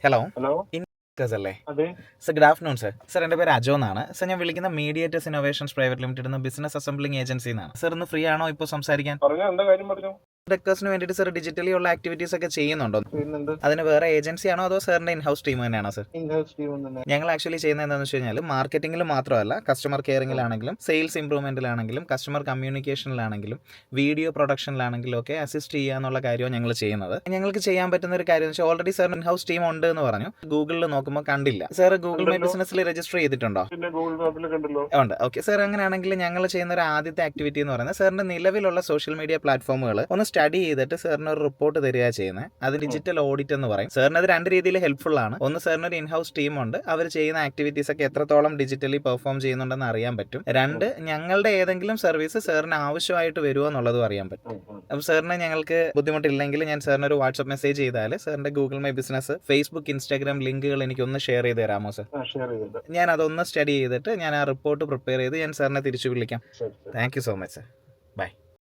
Hello. Hello. അല്ലേ? അതെ. Sir good afternoon sir. Sir എൻ്റെ പേര് അജോ എന്നാണ്. സർ ഞാൻ വിളിക്കുന്ന മീഡിയേറ്റേഴ്സ് ഇന്നോവേഷൻസ് പ്രൈവറ്റ് ലിമിറ്റഡ് എന്ന ബിസിനസ് അസംബ്ലിംഗ് ഏജൻസി എന്നാണ്. സർ ഇന്ന് ഫ്രീ ആണോ ഇപ്പോൾ സംസാരിക്കാൻ? പറഞ്ഞോ, എന്താ കാര്യം പറഞ്ഞു. ഡെക്കേഴ്സിന് വേണ്ടിയിട്ട് സർ ഡിജിറ്റലി ഉള്ള ആക്ടിവിറ്റീസ് ഒക്കെ ചെയ്യുന്നുണ്ടോ? ചെയ്യുന്നുണ്ട്. അതിന് വേറെ ഏജൻസി ആണോ അതോ സാറിന്റെ ഇൻഹൗസ് ടീം തന്നെയാണോ സർ? ഇൻഹൗസ് ടീം തന്നെ. ഞങ്ങൾ ആക്ച്വലി ചെയ്യുന്നത് എന്താണെന്ന് വെച്ച് കഴിഞ്ഞാൽ മാർക്കറ്റിംഗിൽ മാത്രമല്ല, കസ്റ്റമർ കെയറിംഗിലാണെങ്കിലും സെയിൽസ് ഇംപ്രൂവ്മെന്റിലാണെങ്കിലും കസ്റ്റമർ കമ്മ്യൂണിക്കേഷനിലാണെങ്കിലും വീഡിയോ പ്രൊഡക്ഷനിലാണെങ്കിലും ഒക്കെ അസിസ്റ്റ് ചെയ്യുക എന്നുള്ള കാര്യമാണ് ഞങ്ങൾ ചെയ്യുന്നത്. ഞങ്ങൾക്ക് ചെയ്യാൻ പറ്റുന്ന ഒരു കാര്യം എന്ന് വെച്ചാൽ ഓൾറെഡി സാർ ഇൻഹൗസ് ടീം ഉണ്ട് എന്ന് പറഞ്ഞു. ഗൂഗിളിൽ നോക്കുമ്പോൾ കണ്ടില്ല. സാർ ഗൂഗിൾ മൈ ബിസിനസ്സിൽ രജിസ്റ്റർ ചെയ്തിട്ടുണ്ടോ? പിന്നെ ഗൂഗിൾ മാപ്പിൽ കണ്ടല്ലോ. ഉണ്ട്. ഓക്കെ സാർ, അങ്ങനെയാണെങ്കിൽ ഞങ്ങൾ ചെയ്യുന്ന ഒരു ആദ്യത്തെ ആക്ടിവിറ്റി എന്ന് പറയുന്നത് സാറിന്റെ നിലവിലുള്ള സോഷ്യൽ മീഡിയ പ്ലാറ്റ്ഫോമുകൾ ഒന്ന് സ്റ്റഡി ചെയ്തിട്ട് സാറിന് ഒരു റിപ്പോർട്ട് തരിക ചെയ്യുന്നത്. അത് ഡിജിറ്റൽ ഓഡിറ്റ് എന്ന് പറയും. സാറിന് അത് രണ്ട് രീതിയിൽ ഹെൽപ്ഫുൾ ആണ്. ഒന്ന്, സാറിന് ഒരു ഇൻഹൗസ് ടീം ഉണ്ട്, അവർ ചെയ്യുന്ന ആക്ടിവിറ്റീസ് ഒക്കെ എത്രത്തോളം ഡിജിറ്റലി പെർഫോം ചെയ്യുന്നുണ്ടെന്ന് അറിയാൻ പറ്റും. രണ്ട്, ഞങ്ങളുടെ ഏതെങ്കിലും സർവീസ് സാറിന് ആവശ്യമായിട്ട് വരുമോ എന്നുള്ളതും അറിയാൻ പറ്റും. അപ്പോൾ സാറിന് ഞങ്ങൾക്ക് ബുദ്ധിമുട്ടില്ലെങ്കിൽ ഞാൻ സാറിന് ഒരു വാട്സ്ആപ്പ് മെസ്സേജ് ചെയ്താൽ സാറിന്റെ Google my business, Facebook, Instagram ലിങ്കുകൾ എനിക്കൊന്ന് ഷെയർ ചെയ്ത് തരാമോ സർ? ഞാൻ അതൊന്ന് സ്റ്റഡി ചെയ്തിട്ട് ഞാൻ ആ റിപ്പോർട്ട് പ്രിപ്പയർ ചെയ്ത് ഞാൻ സാറിനെ തിരിച്ചു വിളിക്കാം. Thank you so much sir. By.